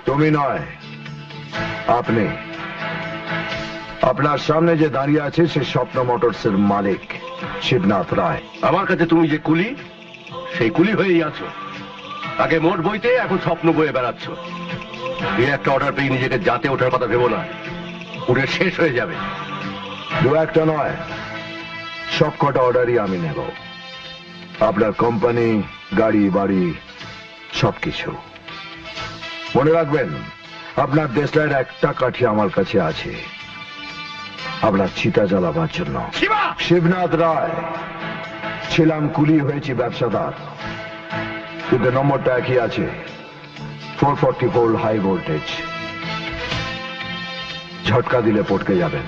তুমি নয়, আপনি। আপনার সামনে যে দাঁড়িয়ে আছে সে স্বপ্ন মোটরসের মালিক শিবনাথ রায়। আমার কাছে তুমি যে কুলি, সেই কুলি হয়েই আছো। আগে মোট বইতে, এখন স্বপ্ন বয়ে বেড়াচ্ছ। এই একটা অর্ডার পেয়ে নিজেকে জাতে ওঠার কথা ভেবো না, উড়ে শেষ হয়ে যাবে। দু একটা নয়, সব কটা অর্ডারই আমি নেব। আপনার কোম্পানি, গাড়ি, বাড়ি, সবকিছু। মনে রাখবেন, আপনার দেশলাইয়ের একটা কাঠি আমার কাছে আছে, আপনার চিতা জ্বালাবার জন্য। শিবনাথ রায়, ছিলাম কুলি, হয়েছি ব্যবসাদার, কিন্তু নম্বরটা একই আছে, 440 ভোল্ট হাই ভোল্টেজ। ঝটকা দিলে পটকে যাবেন।